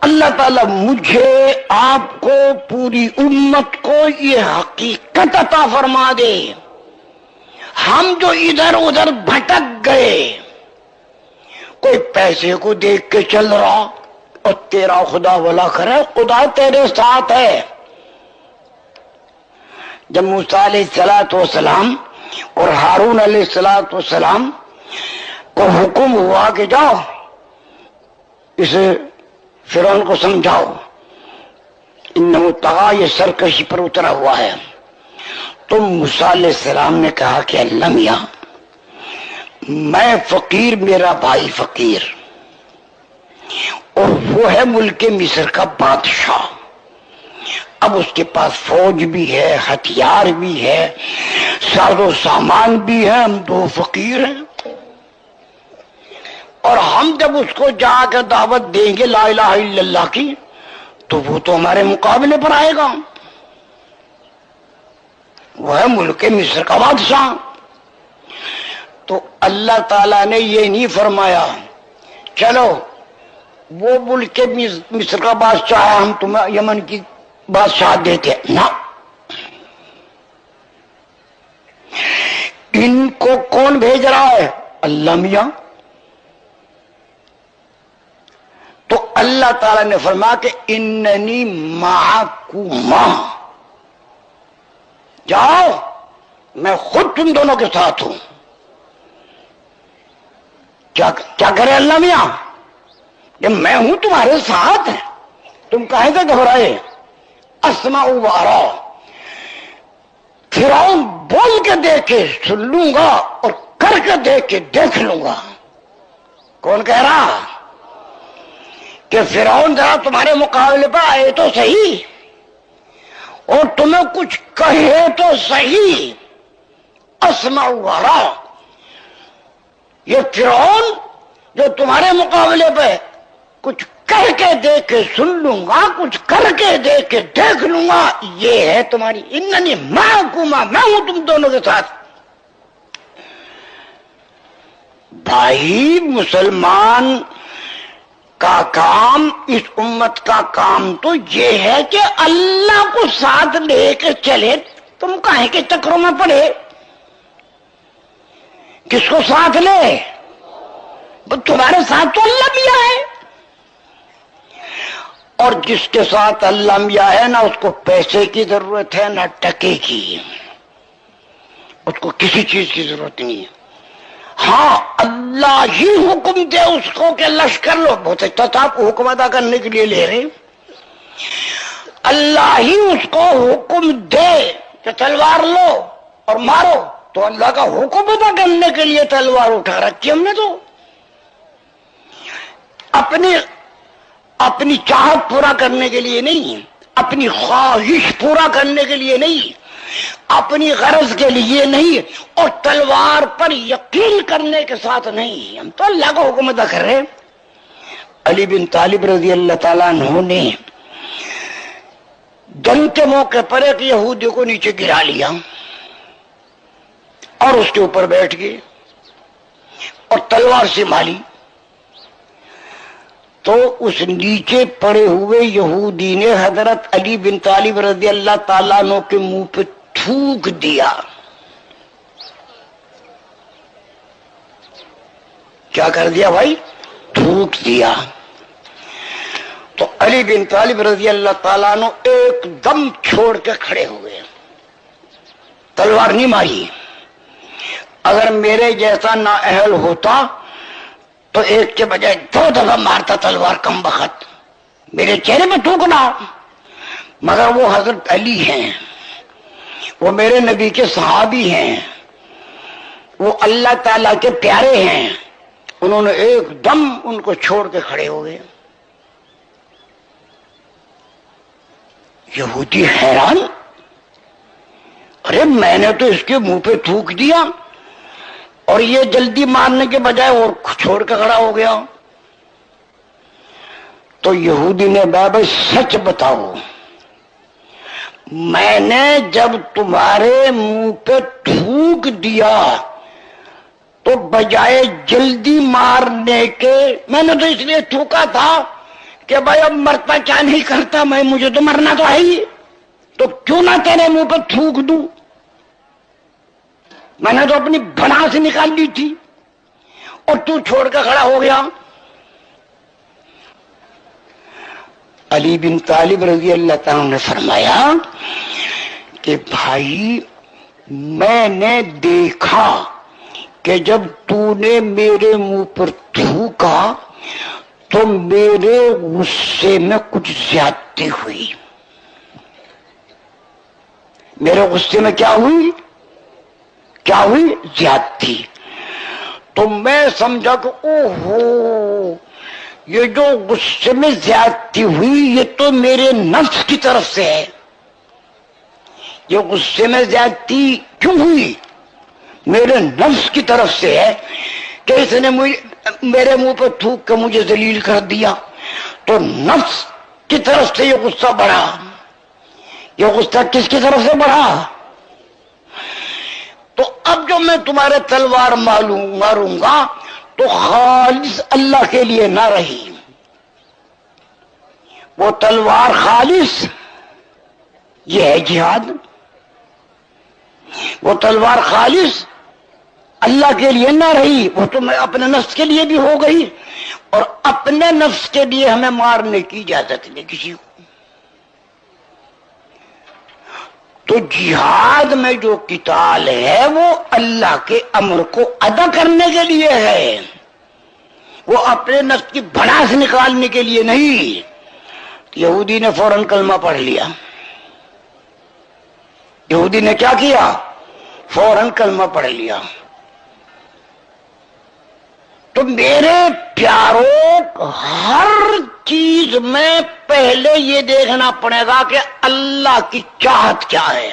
اللہ تعالیٰ مجھے، آپ کو، پوری امت کو یہ حقیقت عطا فرما دے، ہم جو ادھر ادھر بھٹک گئے، کوئی پیسے کو دیکھ کے چل رہا اور تیرا خدا بھلا کرے، خدا تیرے ساتھ ہے۔ جب موسیٰ علیہ السلام اور ہارون علیہ السلام کو حکم ہوا کہ جاؤ اسے فرعون کو سمجھاؤ، انہو طغیٰ، یہ سرکشی پر اترا ہوا ہے، تو موسیٰ علیہ السلام نے کہا کہ اللہ میاں، میں فقیر، میرا بھائی فقیر، اور وہ ہے ملک مصر کا بادشاہ، اب اس کے پاس فوج بھی ہے، ہتھیار بھی ہے، ساز و سامان بھی ہے، ہم دو فقیر ہیں، اور ہم جب اس کو جا کے دعوت دیں گے لا الہ الا اللہ کی، تو وہ تو ہمارے مقابلے پر آئے گا، وہ ہے ملک مصر کا بادشاہ۔ تو اللہ تعالیٰ نے یہ نہیں فرمایا چلو وہ ملک مصر کا بادشاہ ہے، ہم تمہیں یمن کی بادشاہ دیتے، نہ، ان کو کون بھیج رہا ہے؟ اللہ میاں۔ تو اللہ تعالیٰ نے فرمایا کہ اننی معکما، جاؤ میں خود تم دونوں کے ساتھ ہوں۔ کیا کرے اللہ میاں؟ کہ میں ہوں تمہارے ساتھ، تم کہے کہ گھبرائے، اسمع و ارا، فرعون بول کے دیکھ کے سن لوں گا اور کر کے دیکھ کے دیکھ لوں گا۔ کون کہہ رہا کہ فرعون ذرا تمہارے مقابلے پر آئے تو صحیح اور تمہیں کچھ کہے تو صحیح، اسمع و ارا، یہ فرعون جو تمہارے مقابلے پہ کچھ کہہ کے دیکھ کے سن لوں گا، کچھ کر کے دیکھ کے دیکھ لوں گا، یہ ہے تمہاری اننی معکما، میں ہوں تم دونوں کے ساتھ۔ بھائی مسلمان کا کام، اس امت کا کام تو یہ ہے کہ اللہ کو ساتھ لے کے چلے، تم کہیں کے چکروں میں پڑے؟ کس کو ساتھ لے؟ تمہارے ساتھ تو اللہ میاں ہے، اور جس کے ساتھ اللہ میاں ہے نہ اس کو پیسے کی ضرورت ہے نہ ٹکے کی، اس کو کسی چیز کی ضرورت نہیں ہے۔ ہاں اللہ ہی حکم دے اس کو کہ لشکر لو، بہت اچھا تھا، آپ حکم ادا کرنے کے لیے لے رہے، اللہ ہی اس کو حکم دے کہ تلوار لو اور مارو، تو اللہ کا حکم ادا کرنے کے لیے تلوار اٹھا رکھی ہم نے، تو اپنی چاہت پورا کرنے کے لیے نہیں، اپنی خواہش پورا کرنے کے لیے نہیں، اپنی غرض کے لیے نہیں، اور تلوار پر یقین کرنے کے ساتھ نہیں، ہم تو اللہ کا حکم ادا کر رہے ہیں۔ علی بن طالب رضی اللہ تعالیٰ عنہ نے جنگ کے موقع پر ایک یہودی کو نیچے گرا لیا اور اس کے اوپر بیٹھ گئے اور تلوار سے ماری، تو اس نیچے پڑے ہوئے یہودی نے حضرت علی بن طالب رضی اللہ تعالیٰ عنہ کے منہ پہ تھوک دیا۔ کیا کر دیا بھائی؟ تھوک دیا۔ تو علی بن طالب رضی اللہ تعالیٰ عنہ ایک دم چھوڑ کے کھڑے ہوئے، تلوار نہیں ماری۔ اگر میرے جیسا نااہل ہوتا تو ایک کے بجائے 2 دفعہ مارتا تلوار، کم بخت میرے چہرے میں تھوکنا، مگر وہ حضرت علی ہیں، وہ میرے نبی کے صحابی ہیں، وہ اللہ تعالیٰ کے پیارے ہیں، انہوں نے ایک دم ان کو چھوڑ کے کھڑے ہو گئے۔ یہودی حیران، ارے میں نے تو اس کے منہ پہ تھوک دیا اور یہ جلدی مارنے کے بجائے اور چھوڑ کے کھڑا ہو گیا۔ تو یہودی نے بابا سچ بتاؤ، میں نے جب تمہارے منہ پہ تھوک دیا تو بجائے جلدی مارنے کے، میں نے تو اس لیے تھوکا تھا کہ بھائی اب مرتا کیا نہیں کرتا میں، مجھے تو مرنا تو ہے ہی، تو کیوں نہ تیرے منہ پہ تھوک دوں، میں نے تو اپنی بنا سے نکال لی تھی اور تو چھوڑ کے کھڑا ہو گیا۔ علی بن طالب رضی اللہ تعالیٰ نے فرمایا کہ بھائی میں نے دیکھا کہ جب تو نے میرے منہ پر تھوکا تو میرے غصے میں کچھ زیادتی ہوئی، میرے غصے میں کیا ہوئی زیادتی، تو میں سمجھا کہ اوہو یہ جو غصے میں زیادتی ہوئی یہ تو میرے نفس کی طرف سے ہے، یہ غصے میں زیادتی کیوں ہوئی؟ میرے نفس کی طرف سے ہے کہ اس نے میرے منہ پہ تھوک کے مجھے ذلیل کر دیا، تو نفس کی طرف سے یہ غصہ بڑھا۔ یہ غصہ کس کی طرف سے بڑھا؟ تو اب جو میں تمہارے تلوار ماروں گا تو خالص اللہ کے لیے نہ رہی، وہ تلوار خالص یہ ہے جہاد، وہ تلوار خالص اللہ کے لیے نہ رہی، وہ تو میں اپنے نفس کے لیے بھی ہو گئی، اور اپنے نفس کے لیے ہمیں مارنے کی اجازت نہیں کسی کو۔ تو جہاد میں جو قتال ہے وہ اللہ کے امر کو ادا کرنے کے لیے ہے، وہ اپنے نفس کی بھڑاس نکالنے کے لیے نہیں۔ یہودی نے فوراً کلمہ پڑھ لیا، یہودی نے کیا کیا؟ فوراً کلمہ پڑھ لیا۔ تو میرے پیاروں، ہر چیز میں پہلے یہ دیکھنا پڑے گا کہ اللہ کی چاہت کیا ہے۔